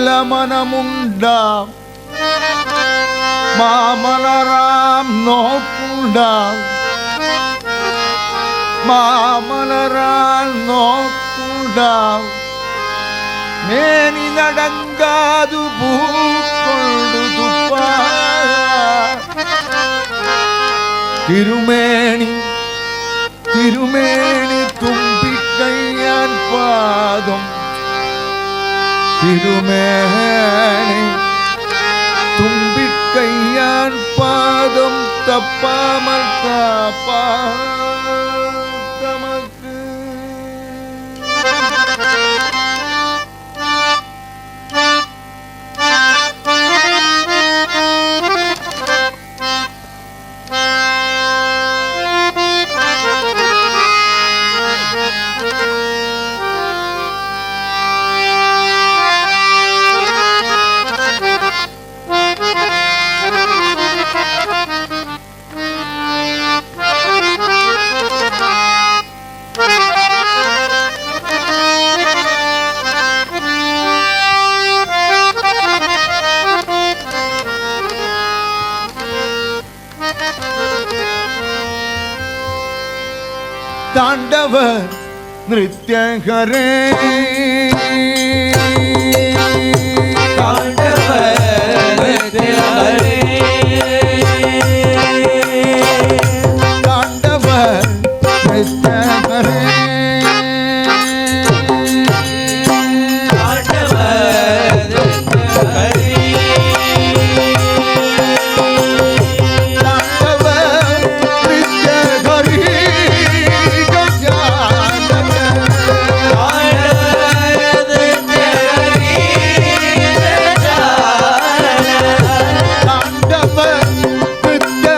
நல்ல மனமுண்டாம் மாமலராம் நோக்குண்டாம் மாமலரால் நோக்குண்டாம் மேனி நடங்காது பூக்கொண்டு துப்பா திருமேனி திருமேனி தும்பிக்கையான் பாதம் திருமேனி தும்பிக்கையான் பாதம் தப்பாமல் காப்பா தமக்கு तांडव नृत्य करे तांडव नृत्य करे तांडव नृत्य करे तांडव नृत्य करे तांडव नृत्य करे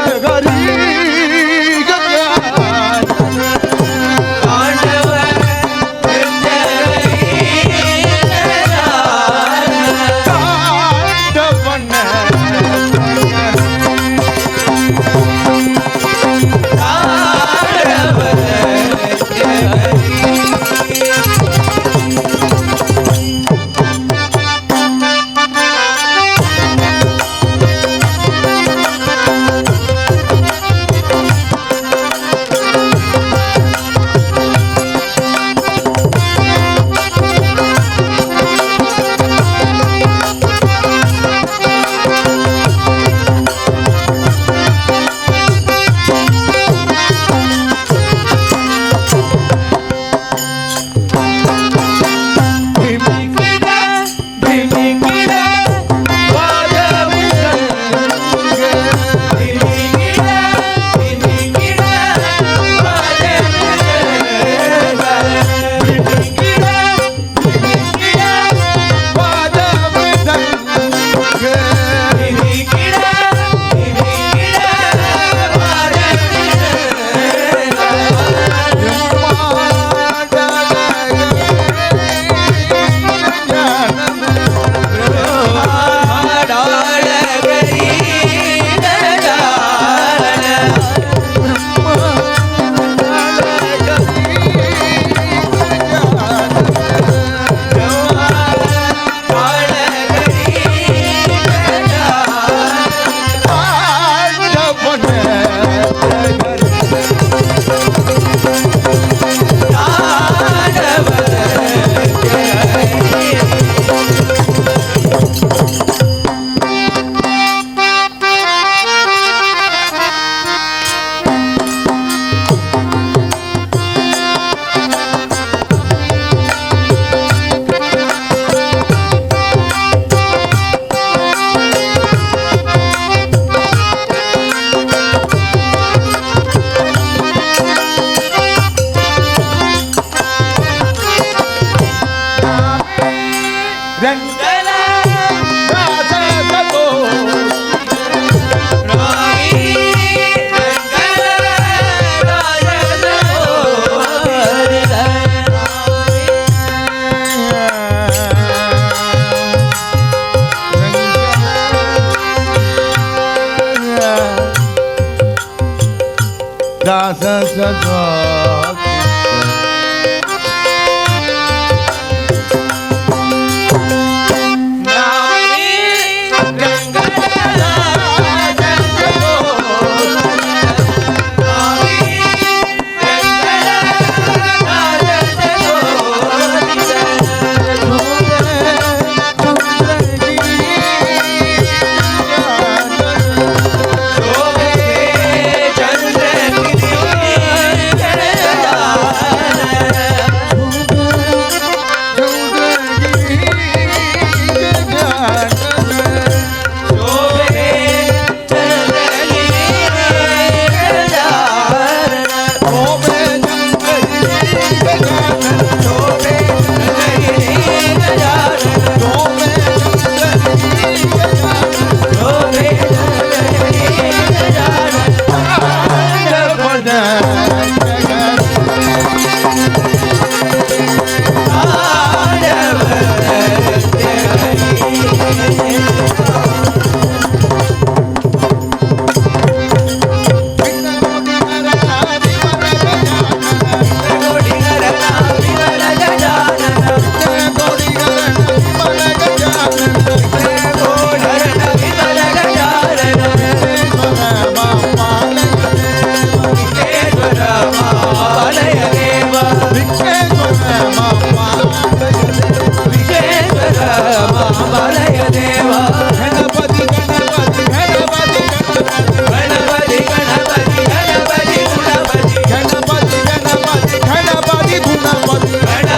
गणपति गणपति गणपति गणपति गणपति गणपति गुणपति गणपति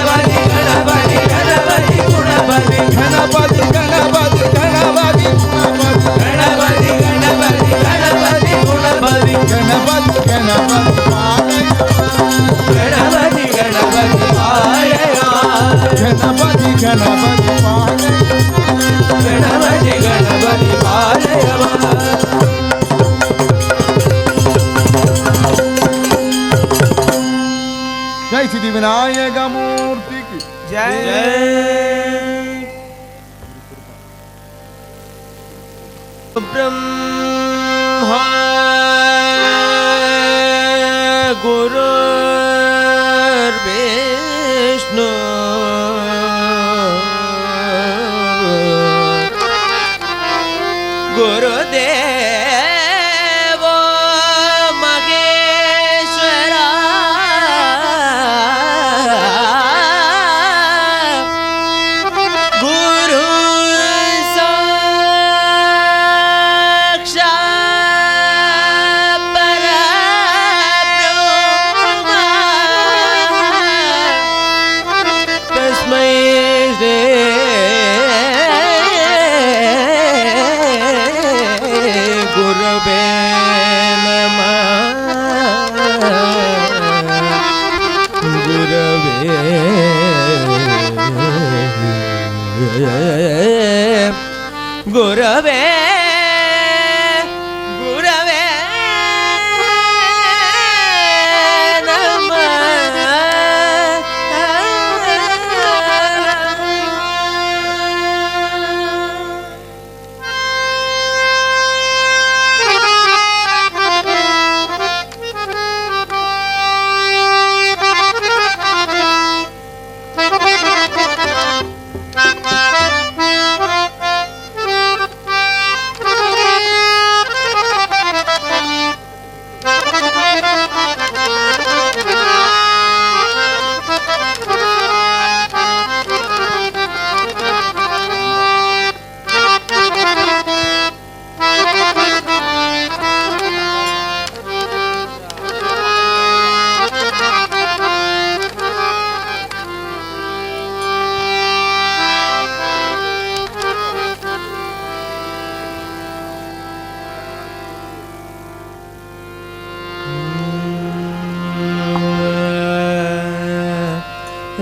गणपति गणपति गुणपति गणपति गणपति गणपति गुणपति गणपति गणपति गणपति गुणपति गणपति गणपति गणपति गुणपति गणपति गणपति पालया गणपति गणपति पालया गणपति गणपति पालया जय सिद्धि विनायक मूर्ति की जय ब्रह्मा गुरुर्विष्णु गुरुदेवो महेश्वरा गुरु साक्षात् परब्रह्म तस्मै श्री गुरवे नमः गुरवे गुरवे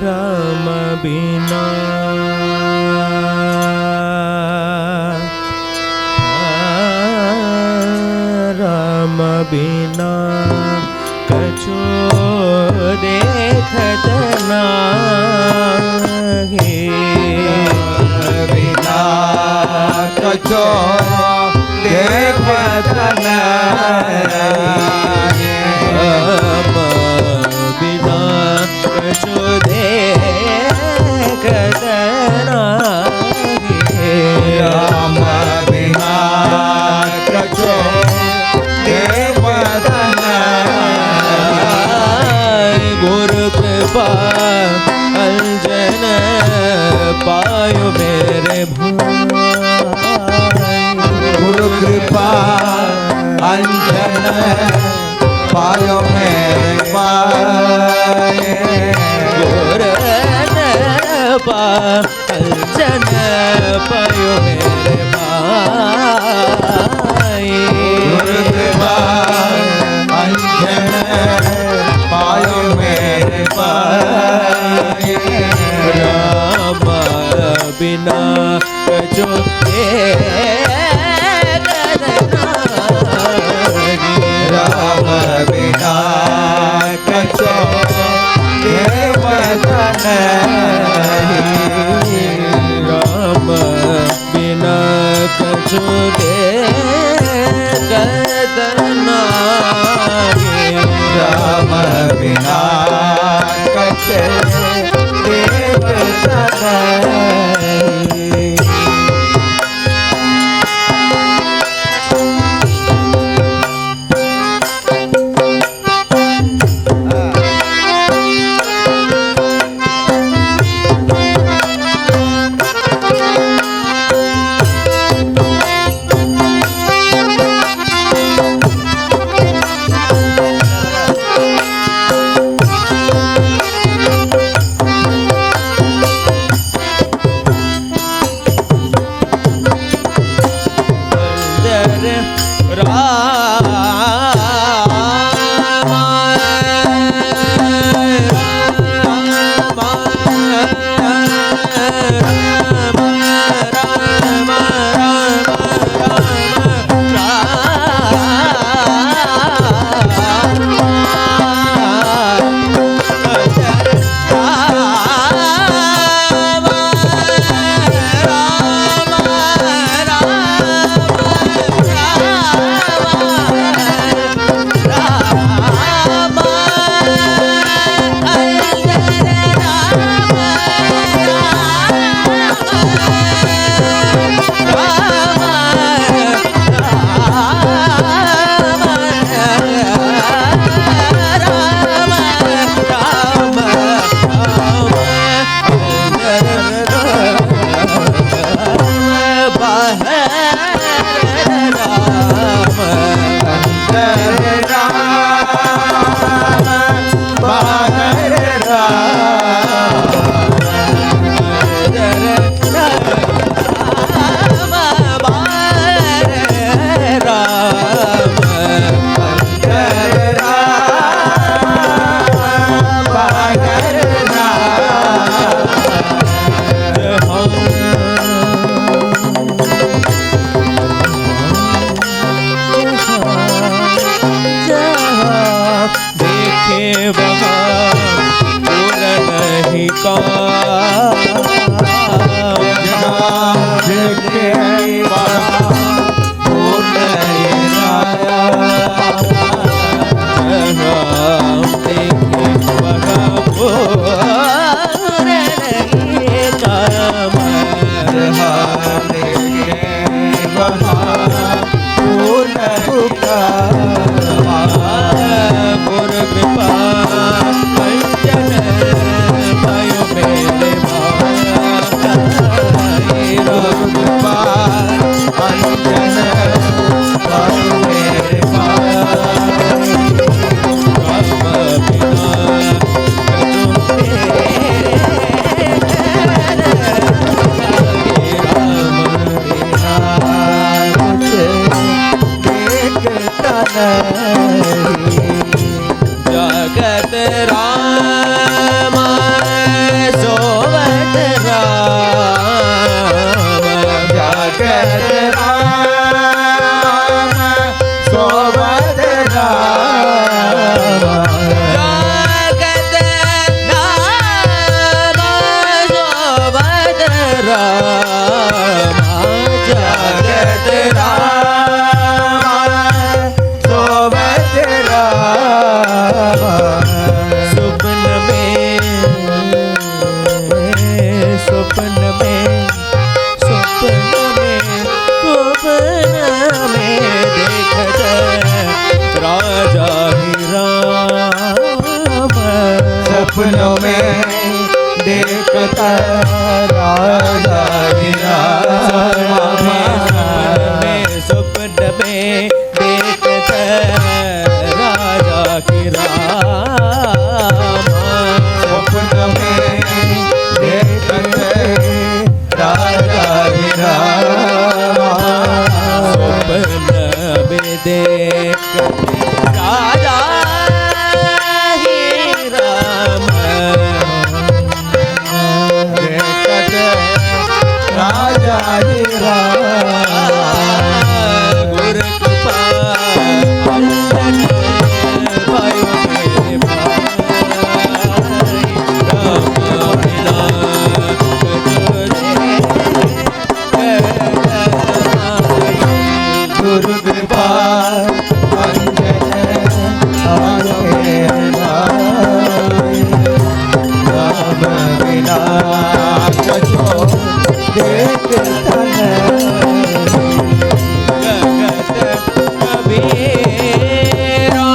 राम बिना राम बिना कछु देखत नाही बिना कछो देखत नाही राम बिना कछु देखत नाही राम बिना कछो देखत नाही गुरु कृपा अंजन पायो मेरे भाई गुरु कृपा अंजन पायो मेरे भाई गुरु कृपा अंजन पायो मेरे भाई गुरु कृपा अंजन पायो मेरे भाई राम बिना कछु राम बिना कछो देखत नाही राम बिना कछु देखत नाही राम बिना कछो देखत नाही जगत राम सोवत राम जगत राम सोवत राम जगत राम सोवत राम जगत राम सोवत राम स्वप्न में स्वप्न में स्वप्न में स्वप्न में देखत राजा ही राम सपनों में देखता राजा ही राम स्वप्न में देखत राजा की राम सपन में देखत राजा ही राम स्वप्न में देखत राजा ही राम देखत राजा ही राम गुरु कृपा अंजन भयो मेरे भाई राम बिना गुरु कृपा अंजन आगे भाई राम बिना कछो देखता नहीं जगत कबीरा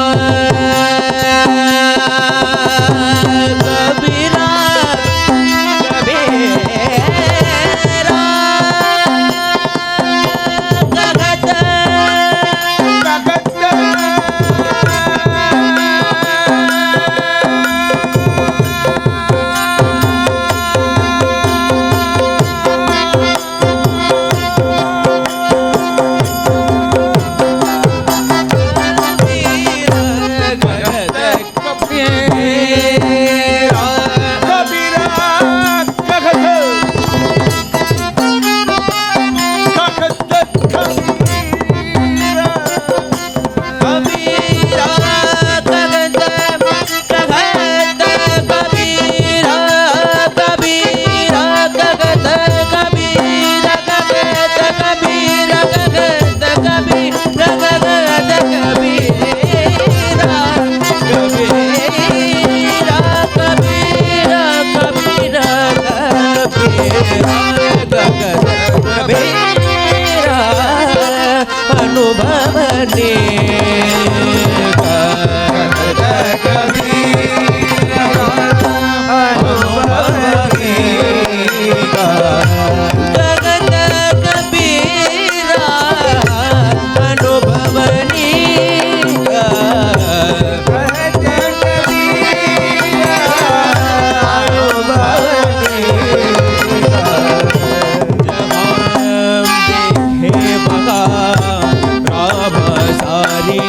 कबीरा कबीरा जगत अनुभवने जगत कबीरा अनुभवनी देखे बगा राम सारी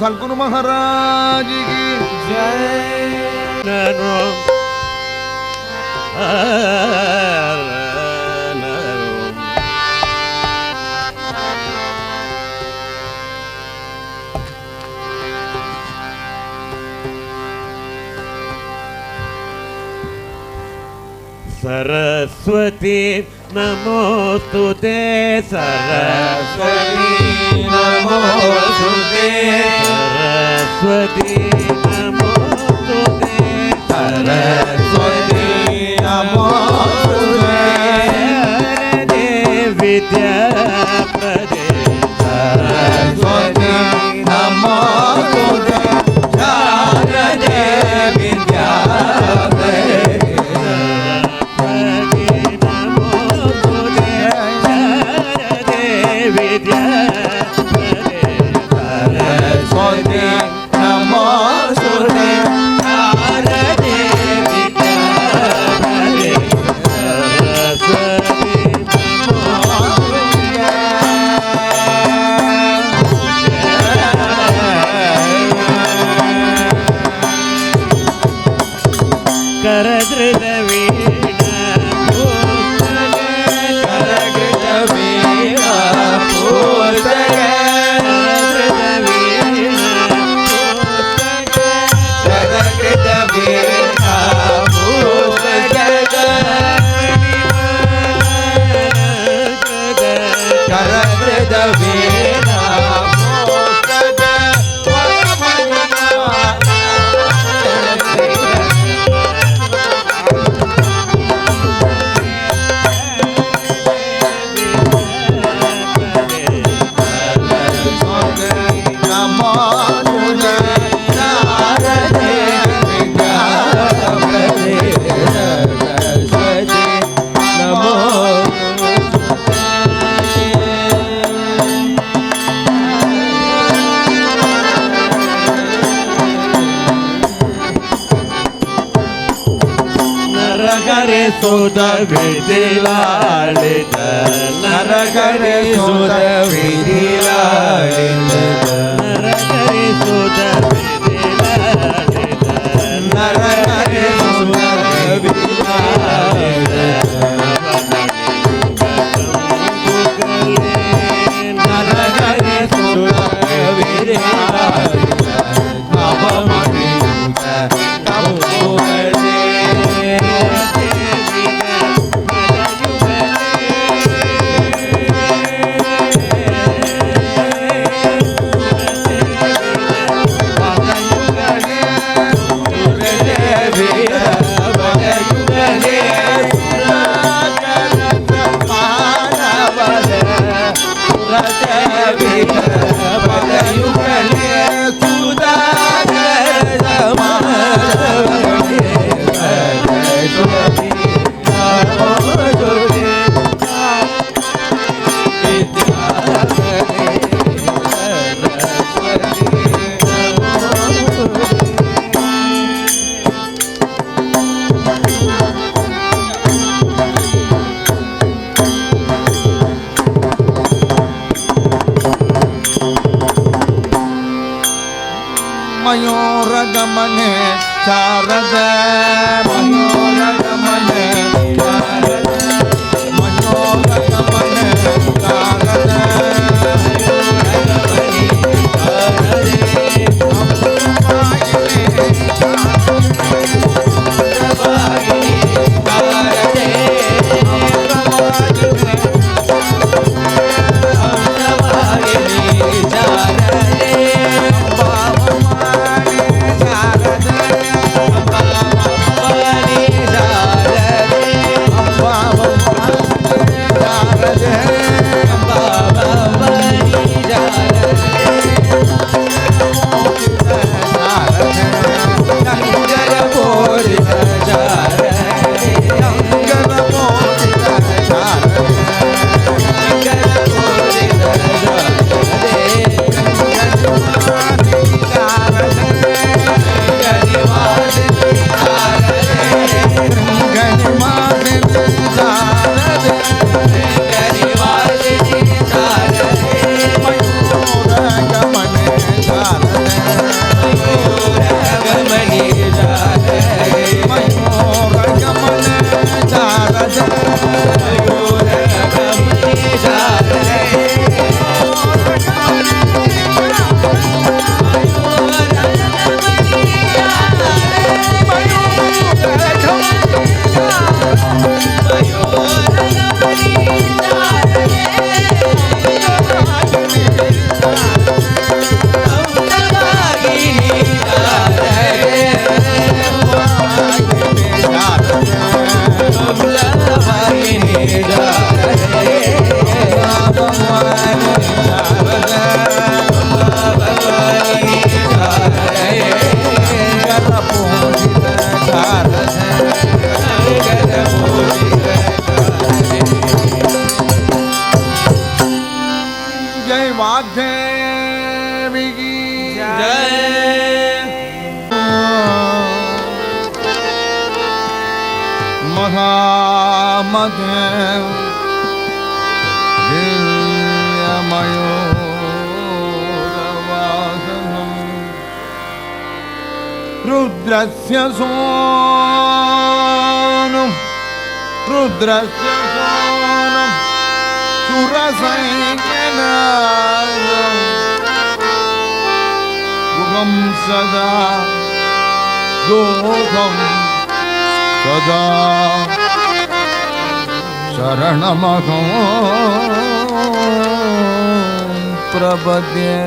सद्गुरु महाराज की जय। सरस्वती नमोस्तुते सरस्वती नमोस्तुते सरस्वती नमोस्तुते सरस्वती नमोस्तुते शारदे विद्याप्रदे सरस्वती नमोस्तुते शारदे विद्याप्रदे सुध विधि लालित नरहरि सुध विधि लालित नरहरि सुध विधि लालित नरहरि सुध विधि लालित नरहरि सुध विधि लालित मयूरगमने शारद मयूरगमने शारद मयूरगमने शारद महामते रुद्रस्य सोनुं सुरसैन्यनादं गुहं सदा गोहं सदा शरणमहं प्रपद्ये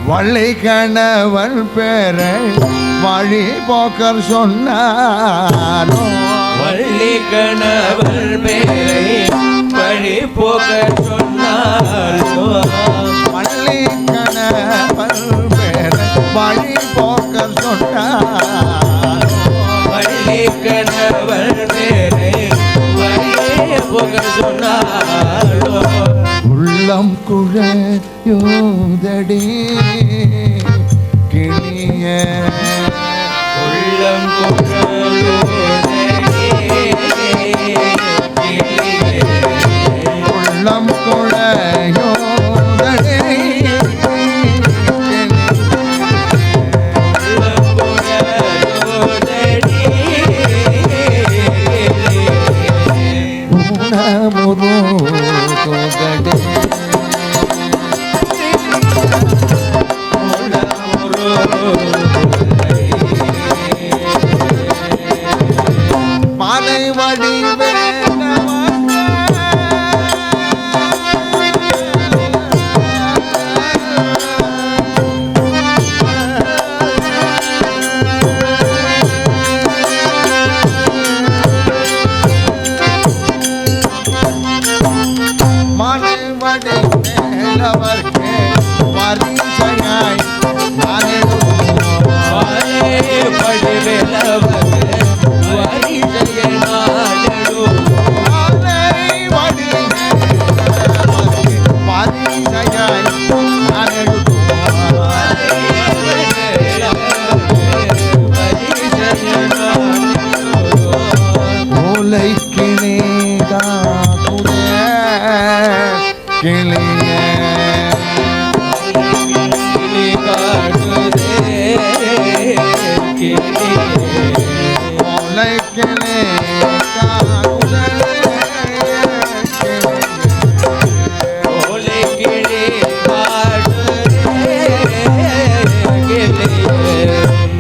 வள்ளி கணவன் பேரை வழி போக்கர் சொன்னாரோ வள்ளி கணவன் பேரை வழி போக்கர் சொன்னாரோ வள்ளி கணவன் பேரை வழி போக்கர் சொன்னாரோ வள்ளி கணவன் பேரை வழி போக்கர் சொன்னாரோ உள்ளம் குழையோதடி கிளிய உள்ளம் உள்ளம் குழையோதடி மாலை வடிவே மாலை வடிவேலவர்க்கே பரிசையாய்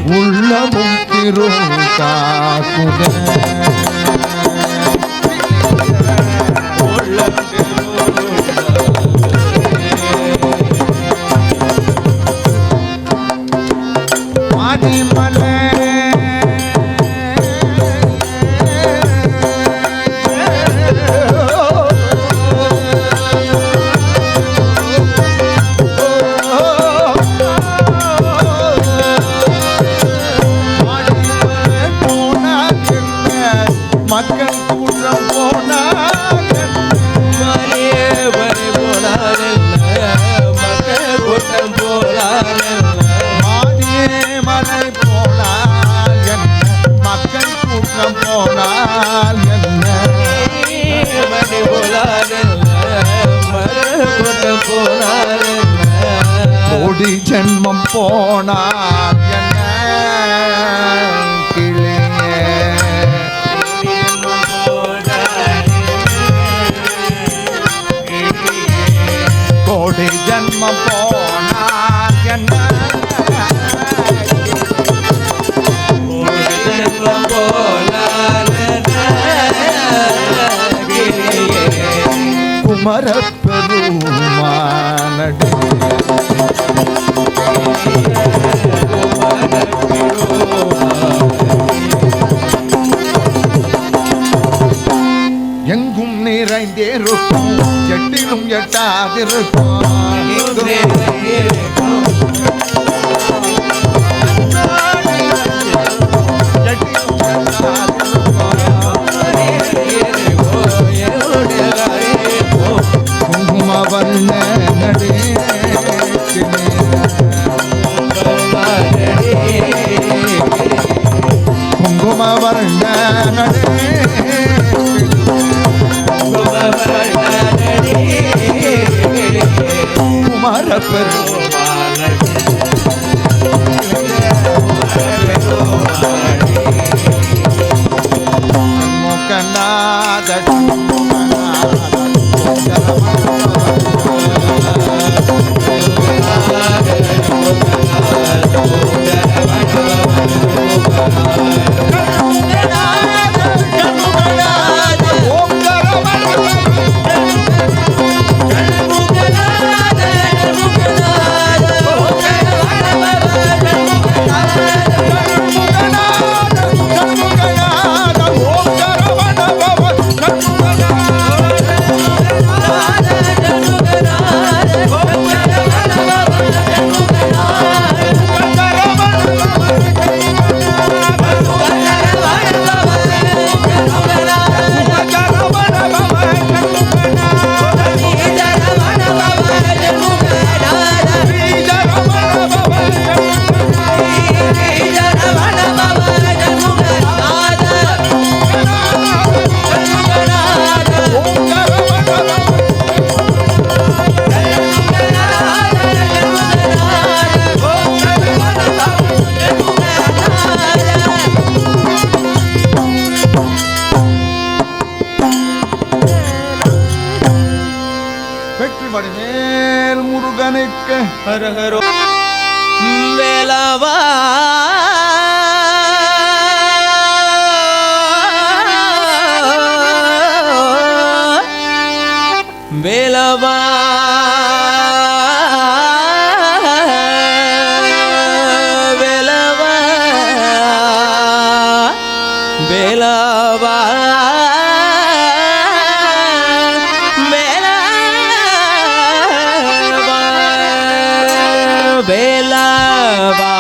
உள்ளமும் திருந்தாக்குதே ஆதிமலை மக்கள் கூட்டம் போனார் மக்கள் கூட்டம் போனார் மலை போனால் என்ன மக்கள் கூட்டம் போனால் என்ன மணி போனார் கூட்டம் போனார் கோடி ஜென்மம் போனால் என்ன கோடி ஜன்மம் போனால் என்ன போனார் குமரப்பெருமானடி எங்கும் நிறைந்தேருக்கும் எட்டிலும் எட்டாதிருக்கும் குங்குமவர்ண நடே குங்குமவர்ண நடே மேல் முருகனுக்கு ஹரஹரோ வேலவா வேலவா வேலவா வேலவா வேலவா வேலவா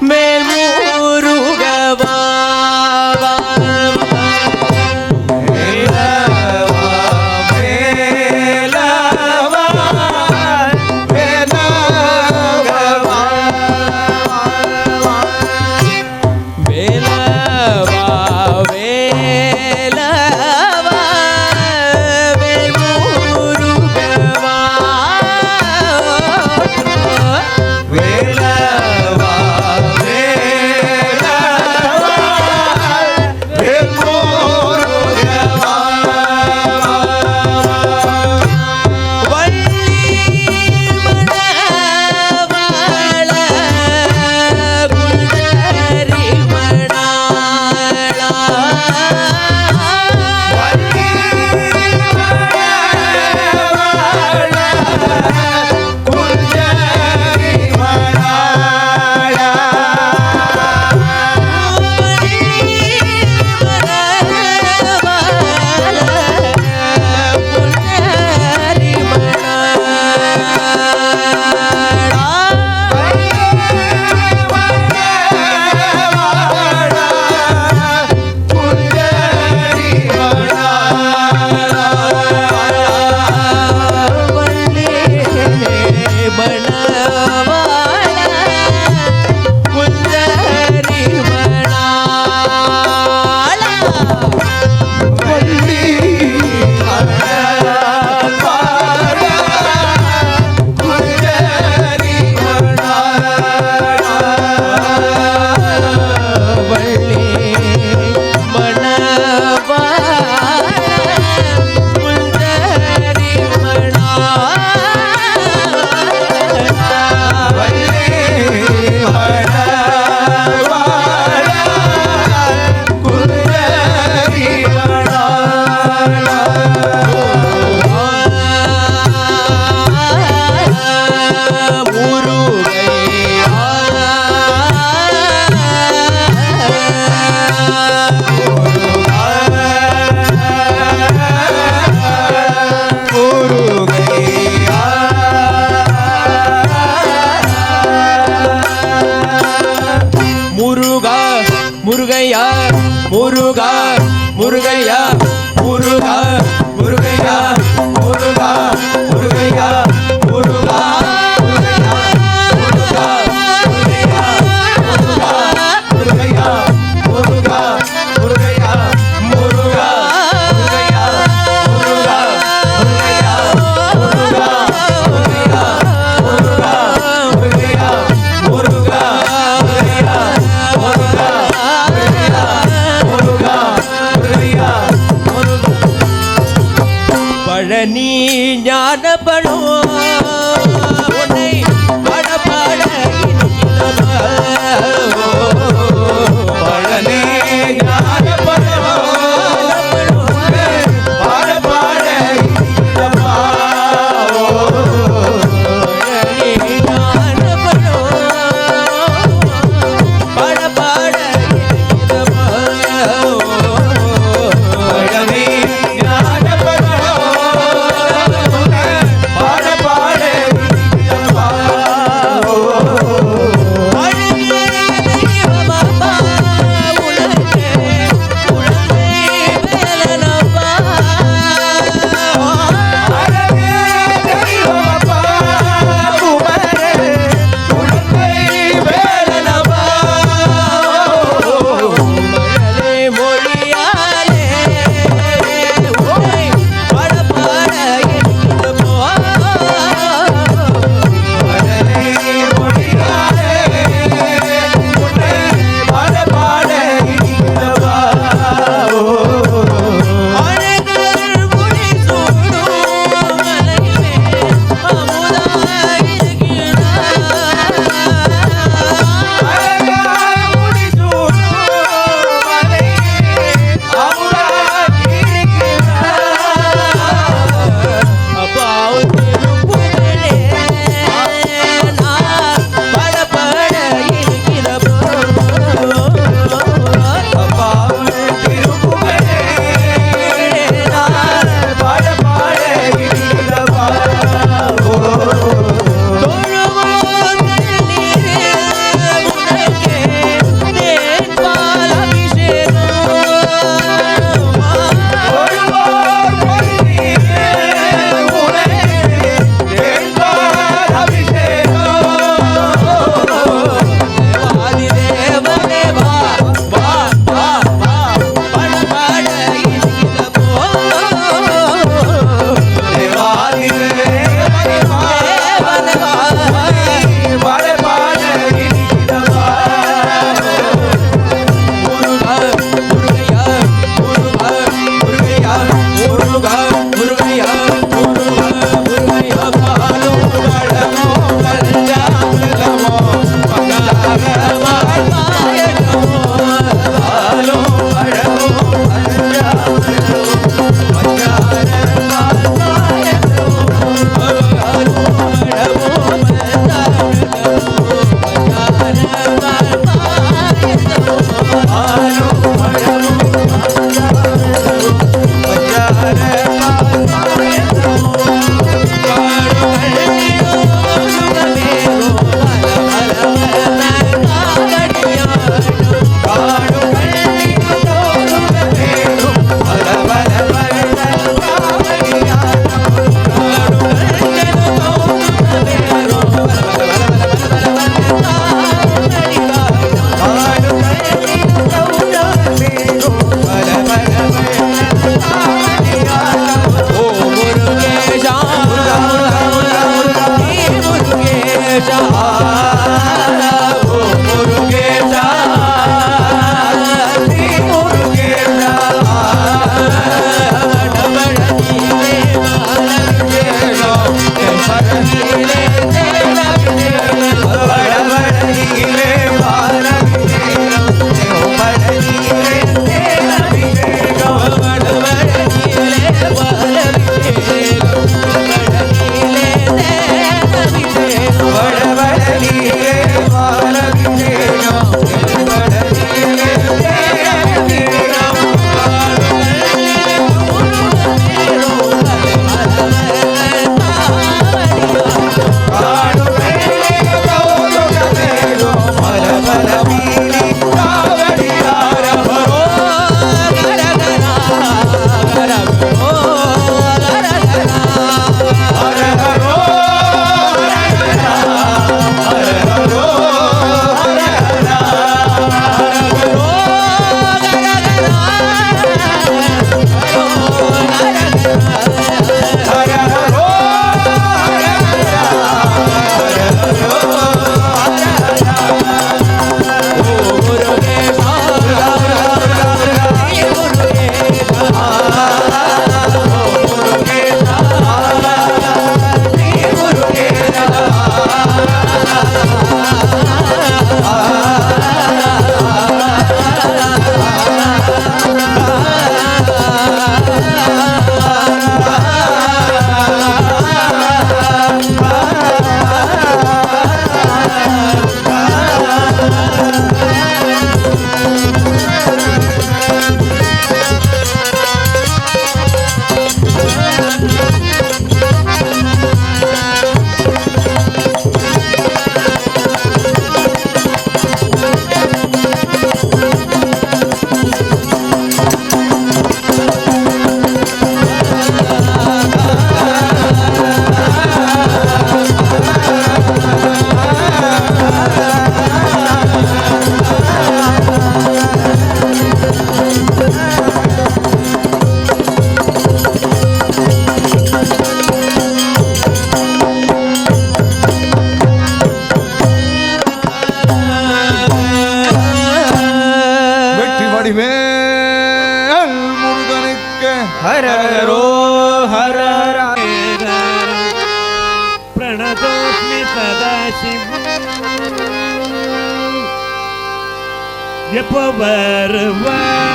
மேல் முருகவா முருகா முருகையா முருகா முருகையா முருகா முருகையா முருகா ஹர ஹரோ ஹர ஹர பிரணதோஸ்மி சதாசிவம் எப்போ வருவார்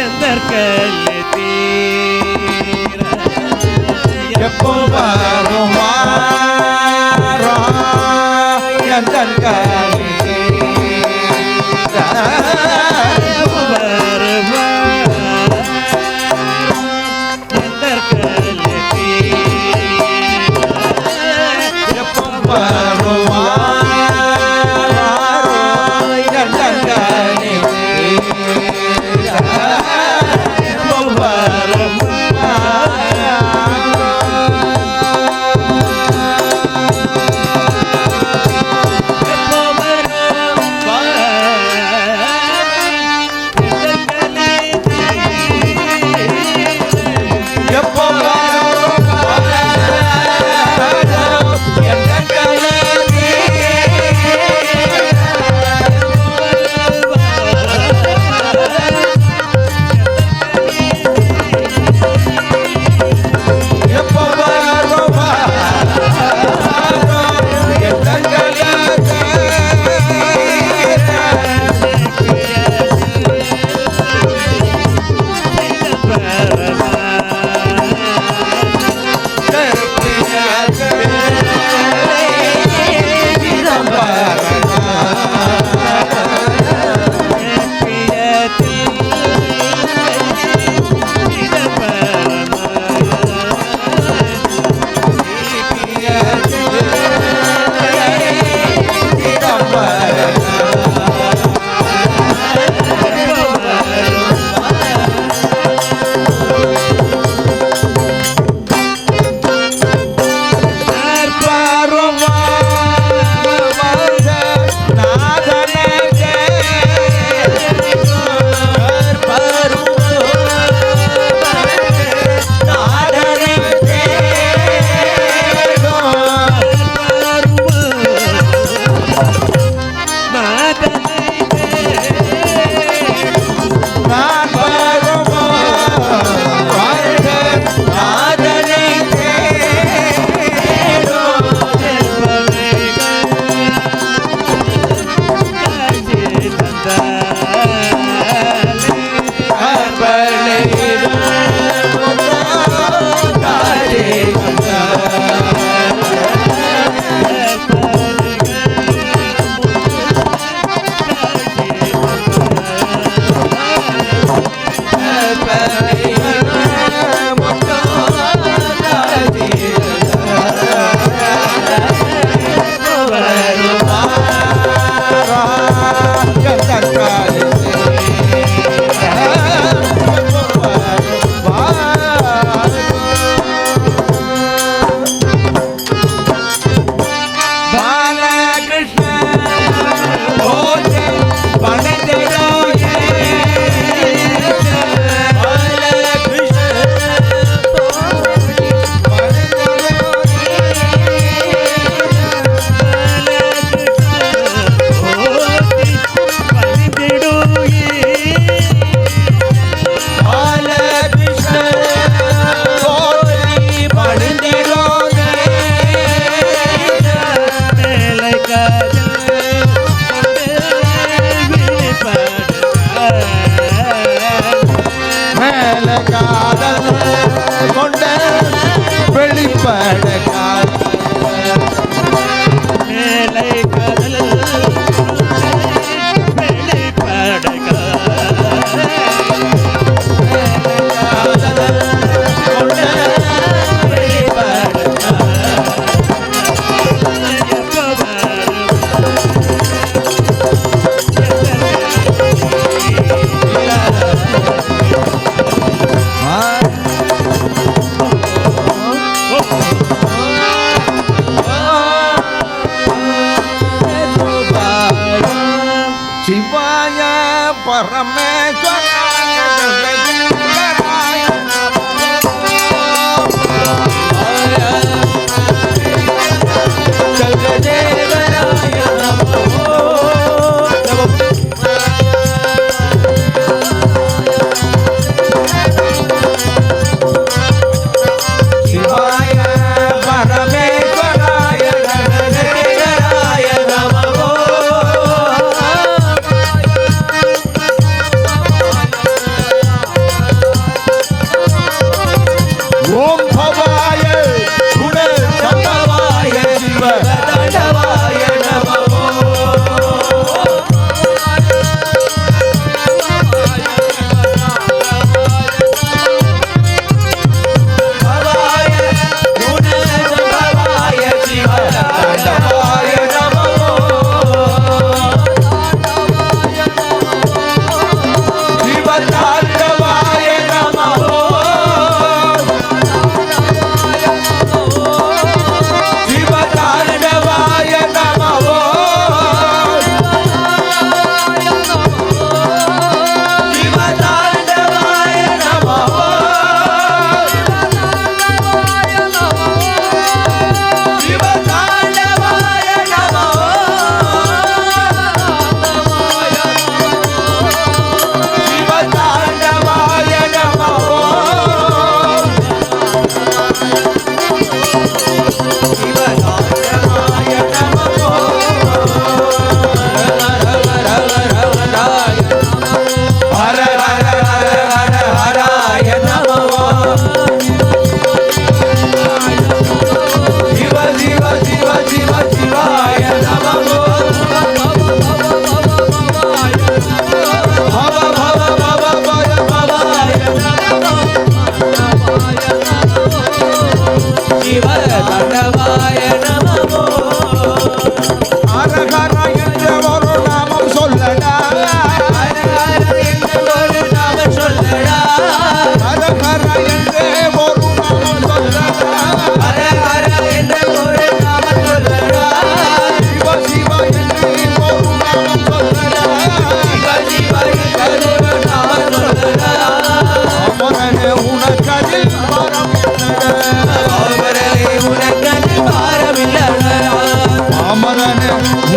எந்த கல்லு தீர எப்போ வருவாரோ எந்தன் கலி எப்போ வருவார் எந்த கல்லு தீர எப்போ வருவாரோ எந்தன் கலி எப்போ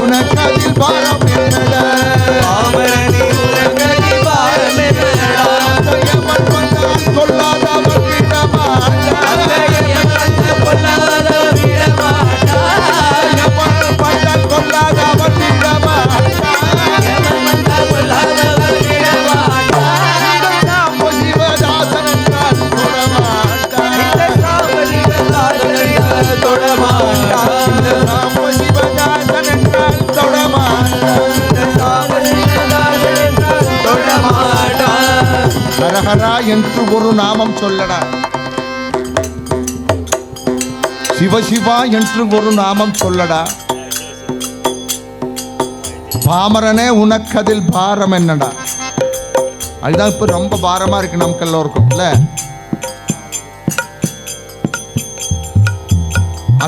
உனக்கதில் பாரம் என்னடா பாமரனே உனக்கதில் பாரம் என்னடா யமன் வந்தால் கொல்லாதவன் விடமாட்டான் யமன் கொல்லாத விடமாட்டா யமன் வந்தால் கொல்லாதவன் விடமாட்டான் யமன் கொல்லாதவர் விடமாட்டா சாம்ப சிவதாசன் என்றால் தொடமாட்டான் இந்த சாமலிங்கதாசன் என்றால் தொடமாட்டா இந்த சாம்ப சிவதாசன் என்றால் தொடமாட்டான் இந்த சாமலிங்கதாசன் என்றால் தொடமாட்டா ஹரஹரா என்று ஒரு நாமம் சொல்லடா சிவசிவா என்று ஒரு நாமம் சொல்லடா பாமரனே உனக்கதில் பாரம் என்னடா அதுதான் இப்ப ரொம்ப பாரமா இருக்கு நமக்கு எல்லோருக்கும் இல்ல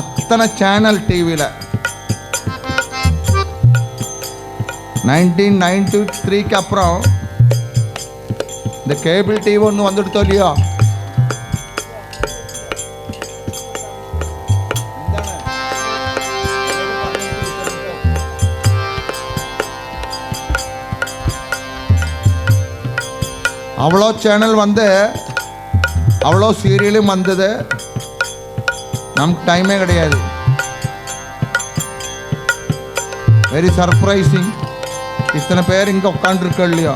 அத்தனை சேனல் டிவியில 1993க்கு அப்புறம் இந்த கேபிள் டிவி ஒன்று வந்துடுத்தோ இல்லையோ அவ்வளோ சேனல் வந்து அவ்வளோ சீரியலும் வந்தது நமக்கு டைமே கிடையாது வெரி சர்ப்ரைசிங் இத்தனை பேர் இங்கே உட்காந்துருக்க இல்லையோ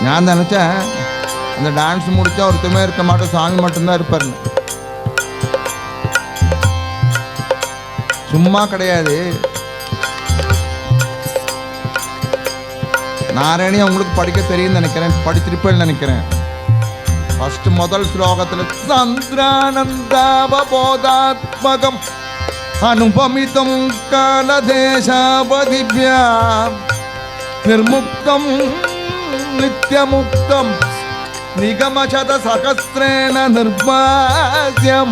நான் நினச்சேன் அந்த டான்ஸ் முடித்தா ஒருத்தமே இருக்க மாட்டோம் சாமி மட்டும்தான் இருப்பாருன்னு சும்மா கிடையாது நாராயணி உங்களுக்கு படிக்க தெரியும்னு நினைக்கிறேன் படிச்சிருப்பேன்னு நினைக்கிறேன் ஃபர்ஸ்ட் முதல் ஸ்லோகத்தில் சந்திரானந்தாவபோதாத்மகம் அனுபமிதம் காலதேசாவதிவ்யாம் நிர்முக்தம் நித்யமுக்தம் நிகமசத சகஸ்ரேண நிர்பாஸ்யமானம்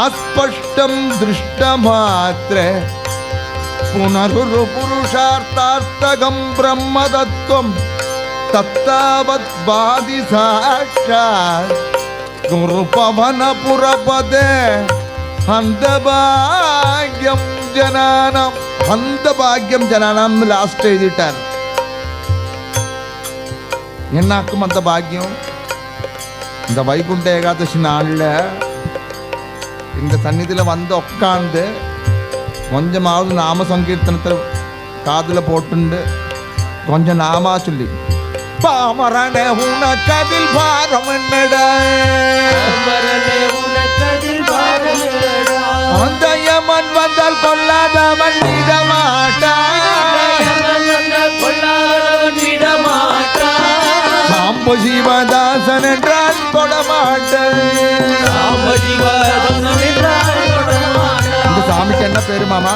அஸ்பஷ்டம் திருஷ்டமாத்ரே புனருரு புருஷார்த்தார்த்தகம் பிரம்மதத்துவம் தத்தாவத் பாதி சாட்சாத் குரு பவனபுரபதே அந்தபாக்யம் ஜனானம் அந்தபாக்யம் ஜனானம் லாஸ்ட் எழுதிட்டார் என்னாக்கும் அந்த பாக்கியம் இந்த வைகுண்ட ஏகாதசி நாளில் இந்த சந்நிதியில் வந்து உட்காந்து கொஞ்சமாவது நாம சங்கீர்த்தனத்தில் காதில் போட்டுண்டு கொஞ்சம் நாமா சொல்லி பாமரனே உனக்கதில் பாரம் என்னடா பாமரனே உனக்கதில் பாரம் என்னடா அந்த யமன் வந்தால் கொல்லாதவன் விடமாட்டான் யமன் வந்தால் கொல்லாதவன் விடமாட்டான் சாம்ப சிவதாசன் என்றால் தொடமாட்டான் சாம்பசிவதாசன் என்றால் தொடமாட்டான் இந்த சாமிக்கு என்ன பேரு மாமா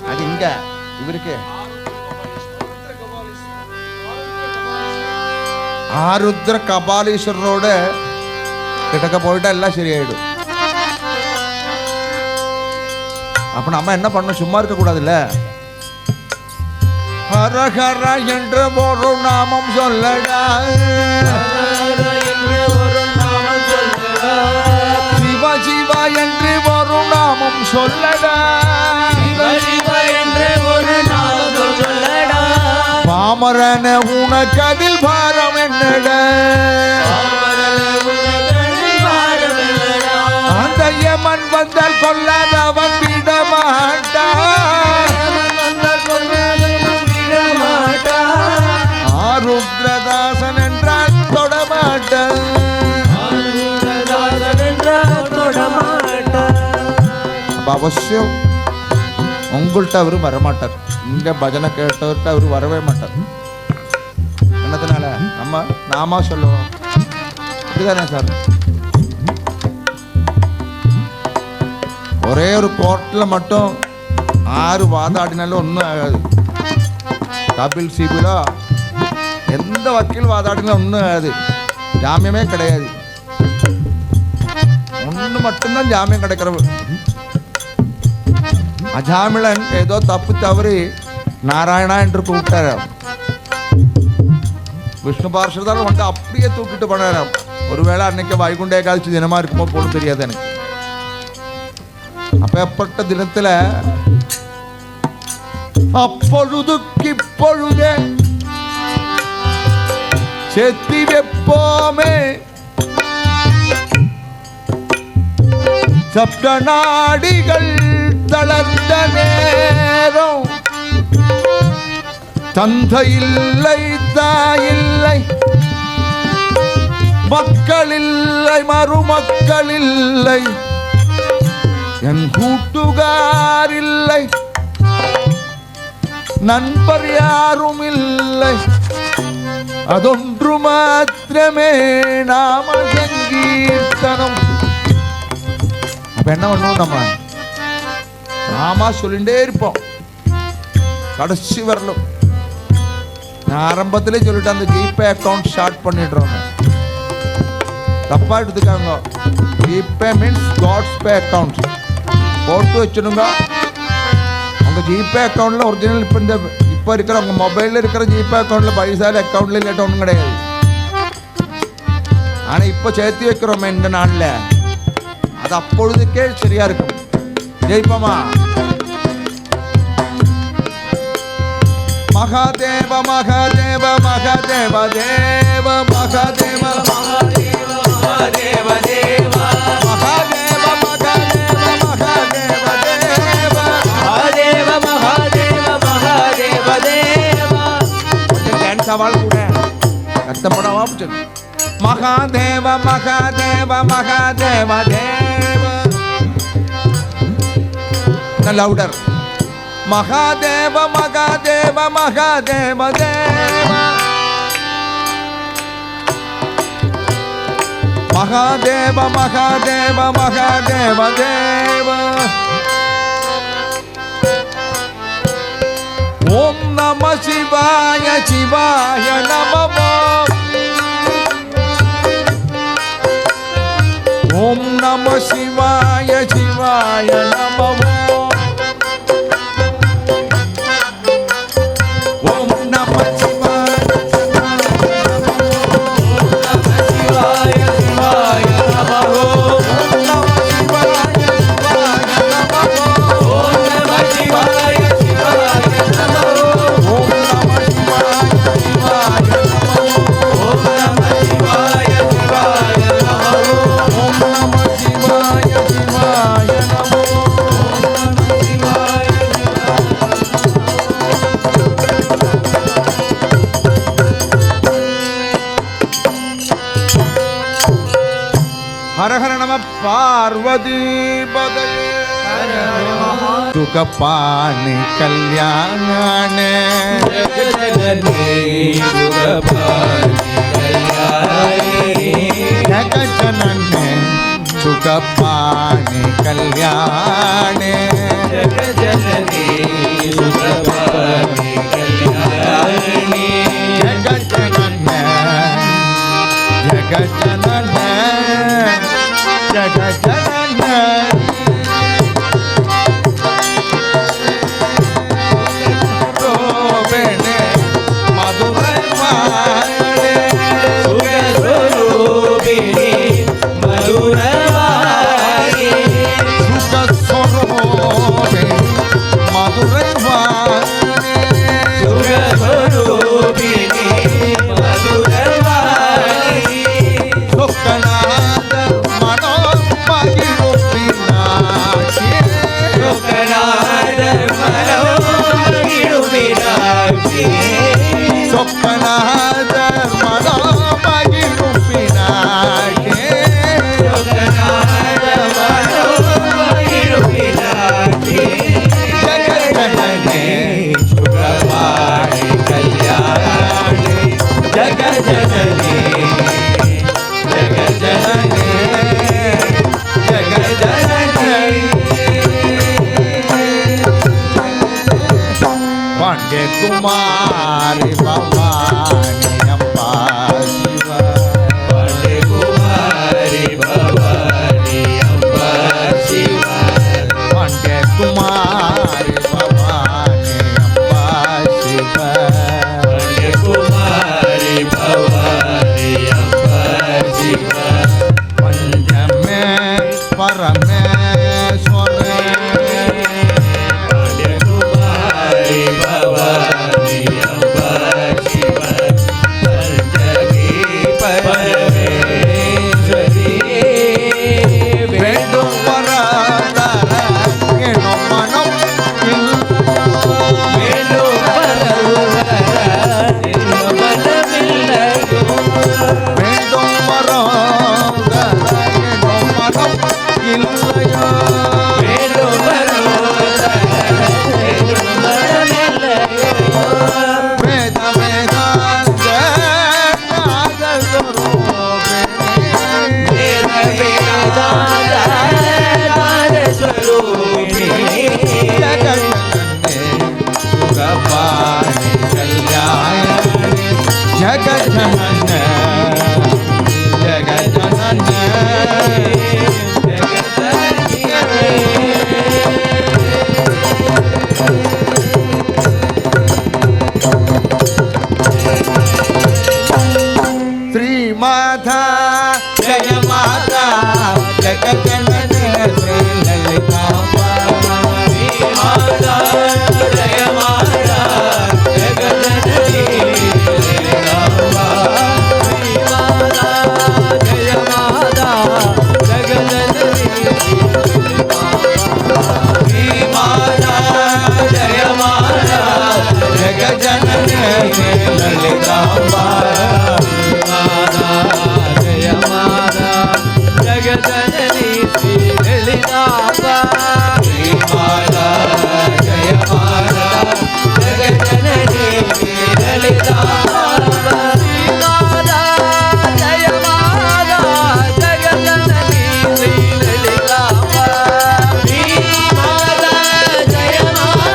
அது இங்க இவருக்கு ஆருத்ர கபாலீஸ்வரரோட கிட்டக்க போயிட்டா எல்லாம் சரியாயிடும் அப்ப நம்ம என்ன பண்ணணும் சும்மா இருக்க கூடாதுல்ல ஹரஹர என்ற ஒரு நாமம் சொல்லடா என்று ஒரு நாமம் சொல்லடா சிவ சிவ என்று ஒரு நாமம் சொல்லடா சிவ சிவ என்று ஒரு நாமம் சொல்லடா பாமரன உனக்கதில் பாரம் என்னடா பாமரனே உனக்கதில் பாரம் என்னடா அந்த யமன் வந்தால் கொல்லாதவன் விடமாட்டான் யமன் வந்தால் கொல்லாதவன் விடமாட்டான் ஆருத்ரதாசன் என்றால் தொடமாட்டான் ஆருத்ரதாசன் என்றால் தொடமாட்டான் அப்ப அவசியம் உங்கள்கிட்ட அவரு வரமாட்டார் இங்க பஜனை கேட்டவர்கிட்ட அவரு வரவே மாட்டார் என்னத்தினால நம்ம நாமா சொல்லுவோம் இதுதானே சார் ஒரே ஒரு கோர்ட்டில் மட்டும் 6 வாதாடினாலும் ஒன்றும் ஆகாது கபில் சிபிலா எந்த வக்கீல் வாதாடினாலும் ஒன்றும் ஆகாது ஜாமியமே கிடையாது ஒன்று மட்டும்தான் ஜாமியம் கிடைக்கிறது அஜாமிளன் ஏதோ தப்பு தவறி நாராயணா என்று கூப்பிட்டார் விஷ்ணு பார்ஷதால் வந்து அப்படியே தூக்கிட்டு போனாராம் ஒருவேளை அன்னைக்கு வைகுண்ட ஏகாதசி தினமா இருக்குமோ போல தெரியாது எனக்கு. அப்பேற்பட்ட தினத்துல அப்பொழுதுக்கு இப்பொழுதே செத்தி வெப்போமே சப்த நாடிகள் தளர்ந்த நேரம் தந்தை இல்லை தாயில்லை மக்கள் இல்லை மருமக்கள் இல்லை என் கூட்டுகார் இல்லை நண்பர் யாரும் இல்லை அதொன்று மாத்திரமே நாம சங்கீர்த்தனம். அப்ப என்ன பண்ணுவோம், நாம சொல்லிட்டே இருப்போம் கடைசி வரலும். நான் ஆரம்பத்திலே சொல்லிட்டு அந்த ஜிபே அக்கௌண்ட் ஸ்டார்ட் பண்ணிடுறோம். தப்பா எடுத்துக்காங்க. ஜிபே மீன்ஸ் காட்ஸ் பே அக்கௌண்ட் போட்டு வச்சுடுங்க. உங்க ஜிபே அக்கௌண்ட்ல ஒரிஜினல் இப்போ இருக்கிற உங்க மொபைல்ல இருக்கிற ஜிபே அக்கௌண்ட்ல பைசா அக்கௌண்ட்ல இல்லாட்ட ஒன்றும் கிடையாது. ஆனா இப்போ சேர்த்து வைக்கிறோம் இந்த நாள்ல, அது அப்பொழுதுக்கே சரியா இருக்கும். ஜெயிப்போமா? மகாதேவ மகாதேவ மகாதேவ தேவ மகாதேவ மகாதேவ மகாதேவ தேவ மகாதேவ மகாதேவ மகாதேவ தேவ மகாதேவ மகாதேவ மகாதேவ தேவ. டான்ஸ் ஆவால் கூட கஷ்டப்படாம போச்சு. மகாதேவ மகாதேவ மகாதேவ தேவ. லவுடர். மகாதேவ மகாதேவ மகாதேவ தேவ மகாதேவ மகாதேவ மகாதேவ தேவ. ஓம் நம சிவாய சிவாய நமः. ஓம் நம சிவாய சிவாய நமः. हर हर नमः पार्वती पतये सुखपाणि कल्याणे जगजननी सुखपाणि कल्याणे जगजननी सुखपाणि कल्याणे जगजननी जगजननी जगजननी रोबेने मधुरवाणे सुखस्वरूपिणी मधुरवाणी सुखस्वरूपिणी मधुरवाणी सुखस्वरूपिणी मधुरवाणी सुखनाद स्वप्नादर मनोमगिरुपिनाके जगजननी सुखपाणि कल्याणे जगजननी जगजननी जगजननी पांडे कुमारी भवानी अम्बा शिवा पांडे कुमारी भवानी अम्बा शिवा पांडे कुमारी भवानी अम्बा शिवा पांडे कुमारी भवानी अम्बा शिवा परमेश्वरे कुमारी भवानी अम्ब शिव पंचमी परमेश्वरी வேண்டும் வரதர எனும் மனம் வேண்டும் வேண்டும் வரதர எனும் மனம் இல்லையோ வேத வேதாந்த நாதஸ்வரூபிணி जगन्ने सुखपाणि कल्याणि जगज्जनन्य जगज्जनन्य श्रीमाता जय माता जगज्जननी श्री ललिताम्बा जगज्जननी ललिताम्बा जगजननी श्री ललिताम्बा श्री माता जय माता जगजननी श्री ललिताम्बा श्री माता जय माता जगजननी श्री ललिताम्बा श्री माता जय माता जगजननी श्री ललिताम्बा श्री माता जय माता जगजननी श्री ललिताम्बा श्री माता जय माता जगजननी श्री ललिताम्बा श्री माता जय माता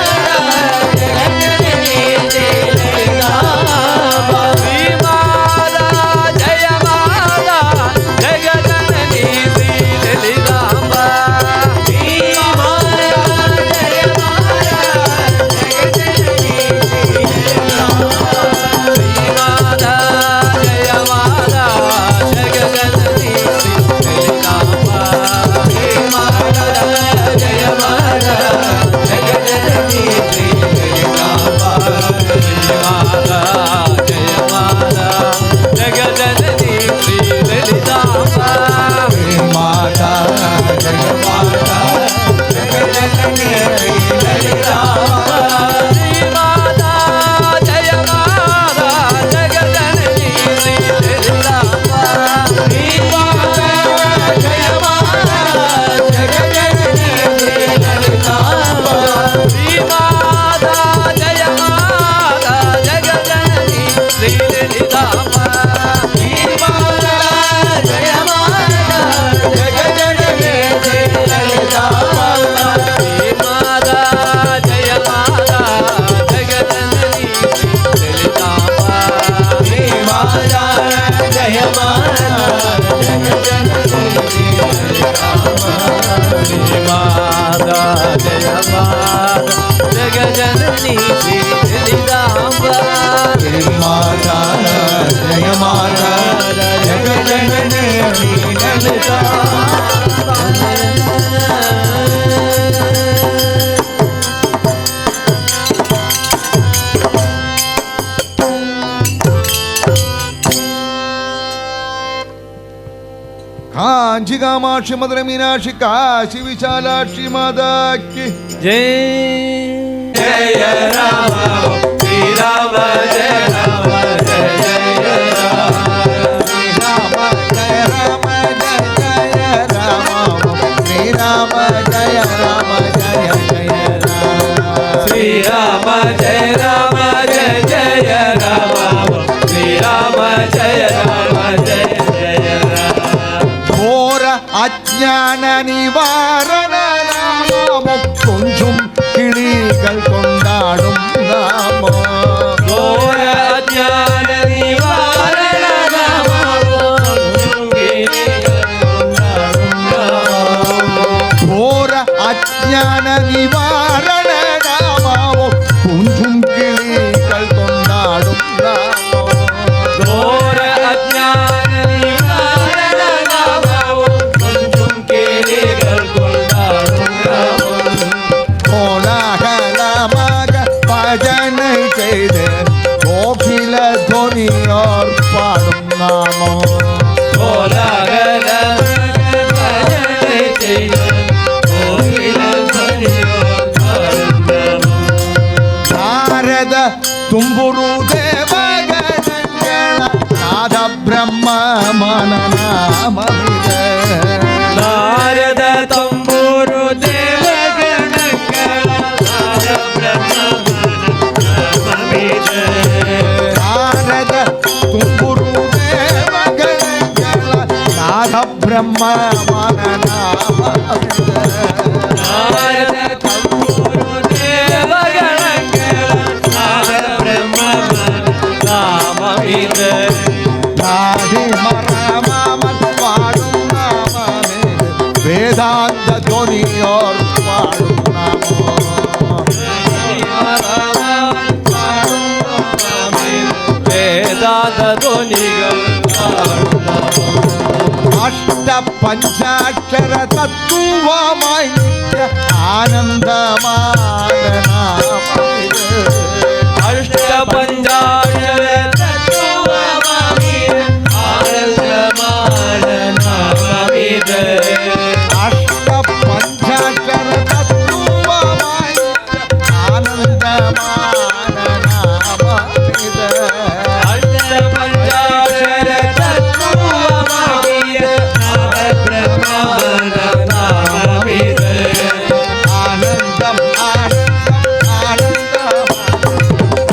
जगजननी श्री ललिताम्बा श्री माता जय माता जगजननी श्री ललिताम्बा श्री माता जय माता जगज्जननी श्री ललिताम्बा श्री माता जय माता जगजननी श्री ललिताम्बा श्री माता जय माता जगजननी श्री ललिताम्बा श्री माता जय माता जगजननी श्री ललिताम्बा श्री माता जय माता जगजननी श्री ललिताम्बा श्री माता जय माता जगजननी श्री ललिताम्बा श्री माता जय माता जगजननी श्री ललिताम्बा श्री माता जय माता जगजननी श्री ललिताम्बा श्री माता जय माता जगज्जननी श्री कांची कामाक्षी मधुर मीनाक्षी काशी विशालाक्षी माता की जय जय राम श्री राम जय राम जय जय राम श्री राम जय राम जय जय राम श्री राम जय राम जय जय राम श्री राम जय राम जय जय राम श्री राम जय राम जय जय राम घोर अज्ञान निवारण नामம் கொஞ்சும் கிளிகள் கொண்டாடும் நாமோ घोर अज्ञान निवारण घोर अज्ञान निवारण नामோ கொஞ்சும் கிளிகள் கொண்டாடும் நாமோ घोर अज्ञान निवारण नामो कुंजुम के ತುಂಬುರು ದೇವಗಣಗಳ ನಾದ ಬ್ರಹ್ಮ ಮನನಾಮವಿದೆ. ನಾರದ ತಂಬೂರು ದೇವಗಣಗಳ ನಾದ ಬ್ರಹ್ಮ ಮನನಾಮವಿದೆ. ನಾರದ ತುಂಬುರು ದೇವಗಣಗಳ ನಾದ ಬ್ರಹ್ಮ ಮನನಾಮವಿದೆ. ನಾರದ ತಂಬೂರು ದೇವಗಣಗಳ ನಾದ ಬ್ರಹ್ಮ ಮನನಾಮವಿದೆ. நாடி மரமாமன் பாடும் நாமமே வேதாந்த துணியோர் பாடும் நாமோ. வேதாந்த துணிகள் அஷ்ட பஞ்சாட்சர தத்துவமாய் நித்ய ஆனந்தமான நாமமிது. அஷ்ட பஞ்சாட்சர தத்துவமாகிய ஆனந்தமான நாமமிது. அஷ்ட பஞ்சாட்சர தத்துவமாய் நித்ய ஆனந்தமான நாமமிது. அஷ்ட பஞ்சாட்சர தத்துவமாகிய நாத பிரம்மமான நாமமிது. ஆனந்தம் ஆனந்தம் ஆனந்தம்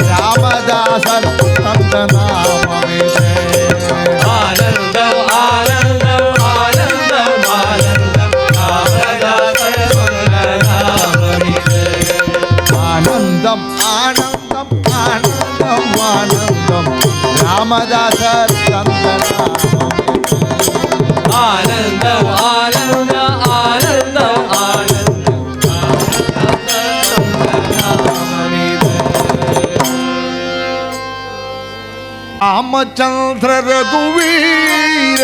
ராமதாசர் தந்த நாமமிது. ஆனந்தம் ஆனந்தம் ஆனந்தம் ஆனந்தம் ராமதாசர் சொன்ன நாமமிது. ஆனந்தம் ஆனந்தம் ஆனந்தம் ஆனந்தம் ராமதாசர் தந்த நாமமிது. ஆனந்தம் ஆனந்தம் ஆனந்தம் ஆனந்தம் நாமமிது. ராமச்சந்திர ரகுவீர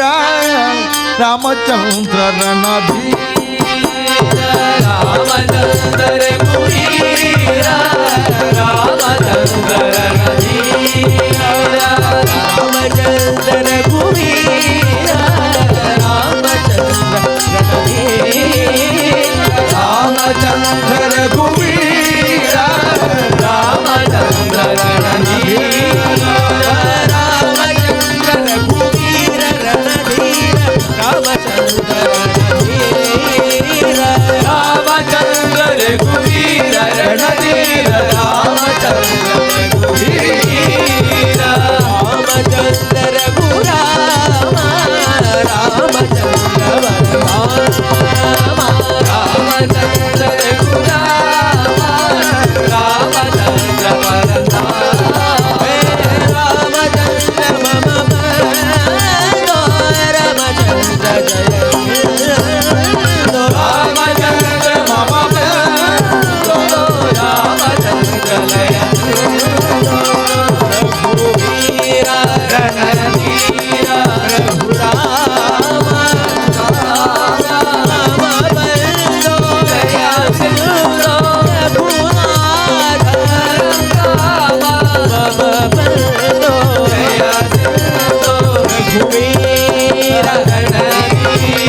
ராமச்சந்திர ரணதீர ராமச்சந்திர குவீர ராமச்சந்திர ரணதீர ராமச்சந்திர குவீர ராமச்சந்திர ரணதீர ராமச்சந்திர ரகுவீர ராமச்சந்திர ரணதீர ராமச்சந்திர குவீர ரணதீர ராமச்சந்திர ரணதீர ராமச்சந்திர குவீர ரணதீர ராமச்சந்திர குவீர ராமச்சந்திர குராம ராமச்சந்திர வரதாம ராமச்சந்திர குராம ராமச்சந்திர வரதாம ராமச்சந்திர மம பந்தோ ராமச்சந்திர ஜய ராமச்சந்திர மம பந்தோ ராமச்சந்திர லய ரகுவீர ரணதீர ரகுராம ராம பந்தோ லய சிந்தோ ரகுநாத ராம பந்தோ லய சிந்தோ ரகுவீர ரணதீர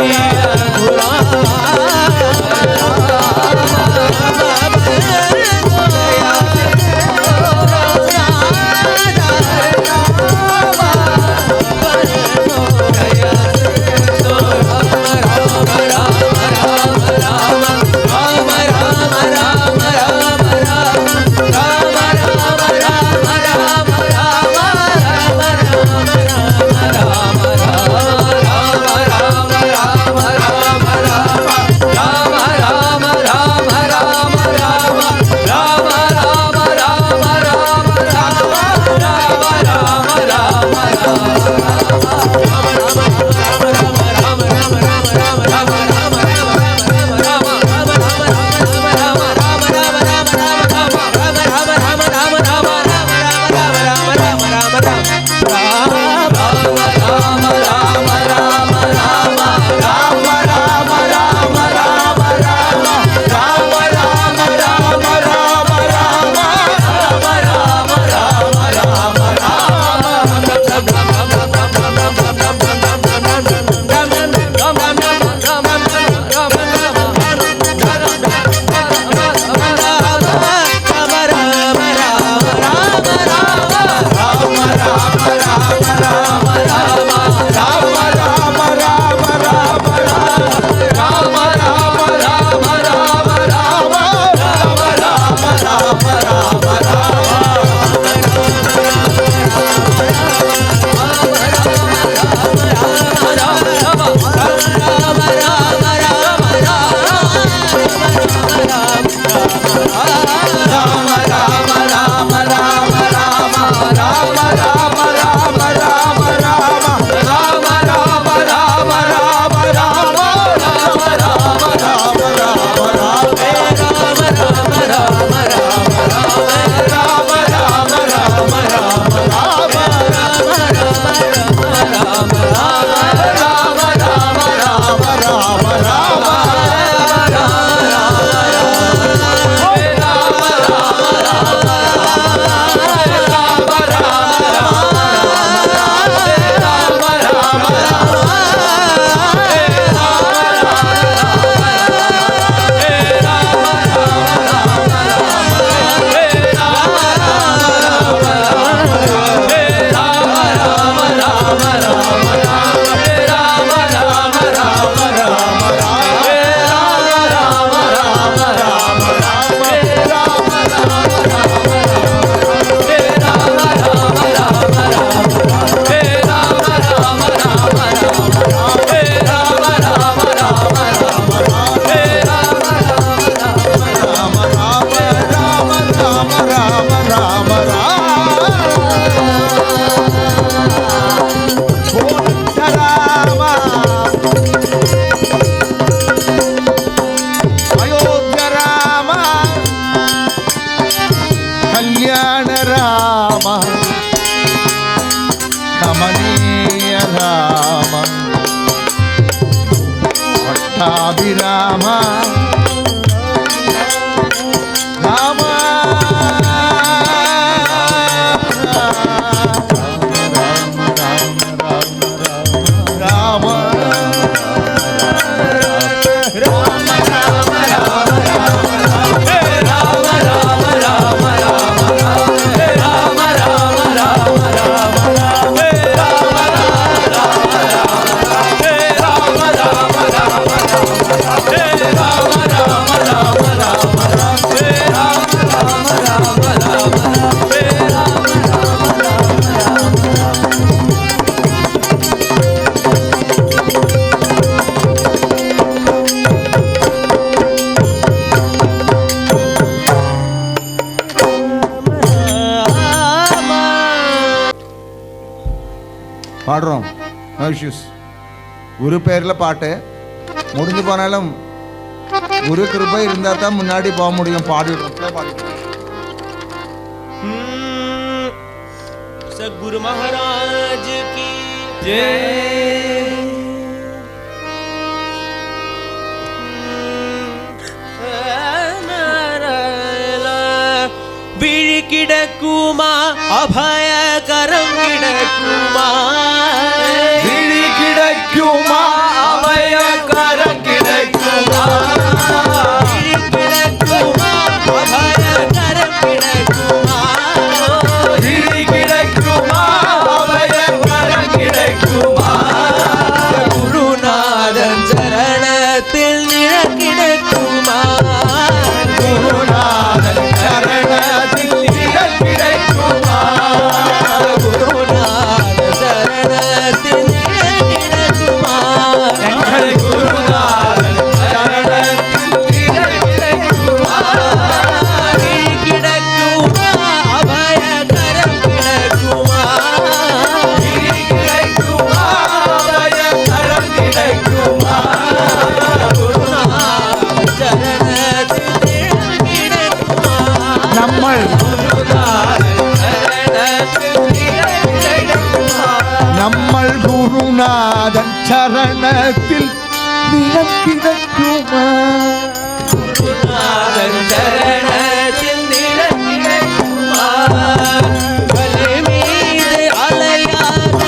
ராம ராம ராம பாடுறோம். குரு பேரில் பாட்டு முடிஞ்சு போனாலும் குரு கிருபை இருந்தால் தான் முன்னாடி போக முடியும். பாடிடுறோம். सद्गुरु महाराज की விழி கிடக்குமா அபயகரம் கிடக்குமா விழி கிடைக்குமா அபயகரம் கிடைக்குமா விழி கிடக்குமா அபயகரம் கிடக்குமா விழி கிடைக்குமா அபயகரம் கிடைக்குமா குருநாதன் சரணத்தில் நிழ கிடைக்குமா குருநாதன் சரணத்தில் நிழல் கிடைக்குமா குருநாதன் சரணத்தில் நிழ கிடைக்குமா எங்கள் குருநாதன் சரணத்தில் நிழல் கிடைக்குமா விழி கிடக்குமா அபயகரம் கிடக்குமா விழி கிடைக்குமா அபயகரம் கிடைக்குமா குருநாதன் சரணத்தில் நிழ கிடைக்குமா நம்மள் நம்மள் குருநாதன் சரணத்தில் நிழல் கிடக்குமா குருநாதன் சரணத்தில் நிழ கிடைக்குமா வலை மீது அலையாக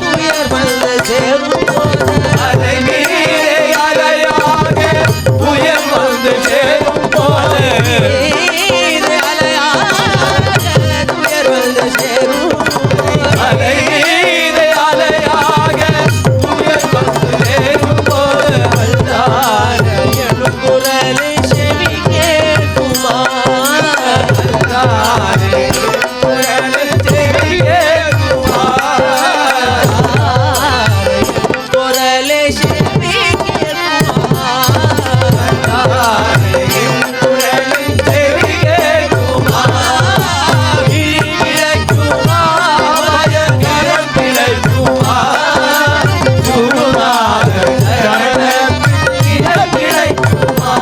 துயர் வந்து சேரும் போது அலை மீறே அலையாக புயல் வந்து சேரும் போது மீது அலையாக துயர் வந்து சேரும் அலை மீறே அலையாக புயல் வந்து சேரும் போது அல்லாத எனும் குரலை செவி கேட்குமா அல்லாதே குரலில் செவி கேட்குமா குரலை செவி கேட்குமா அல்லாதே குரலில் செவி கேட்குமா விழி கிடக்குமா அபயகரம் கிடைக்குமா குருநாதன் சரணத்தில் நிழல் கிடைக்குமா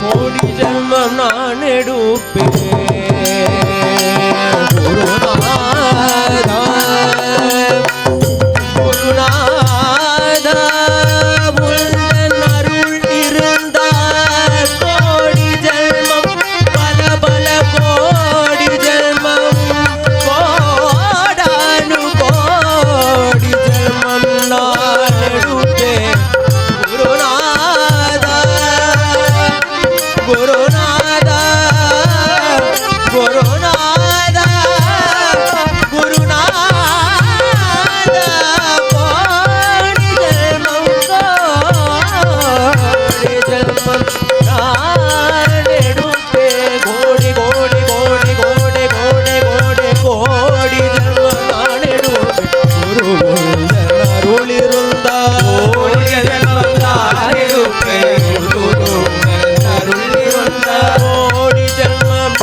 கோடி ஜென்மம் நான் எடுப்பேன் குருநாதா குருநாதா உந்தன் அருள் இருந்தால் கோடி ஜென்மம் பல பல கோடி ஜென்மம் கோடானு கோடி ஜென்மம் நான் எடுப்பேன் குருநாதா குருநாதா குருநாதா குருநாதா கோடி ஜென்மம் நான் எடுப்பேன் கோடி கோடி கோடி கோடி கோடி கோடி கோடி ஜென்மம் நான் எடுப்பேன் குரு அருள் இருந்தா கோடி ஜென்மம் நான் எடுப்பேன் குருநாதன் அருள் இருந்தால் கோடி ஜென்மம்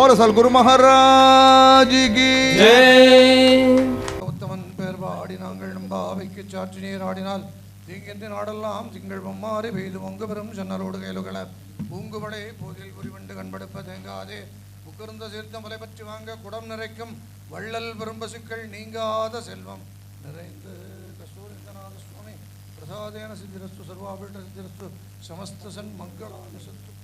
बोलो सलगुरु महाराज की உத்தமன் பேர் பாடி நாங்கள் நம்பாவைக்கு சாற்றி நீர் ஆடினால் தீங்கின்றி நாடெல்லாம் திங்கள் பொம்மாறி பெய்து பொங்கு பெறும் சென்னரோடு கைலுகள பூங்குபடை போதில் குறிவண்டு கண்படுப்ப தேங்காதே புக்கிருந்த சீர்த்த மலை பற்றி வாங்க குடம் நிறைக்கும் வள்ளல் பெரும்பசுக்கள் நீங்காத செல்வம் நிறைந்து கஸ்தூரிந்தநாத சுவாமி பிரசாதேன சித்திரஸ்து சர்வாபிட்ட சித்திரஸ்து சமஸ்த சன் மங்களான சத்து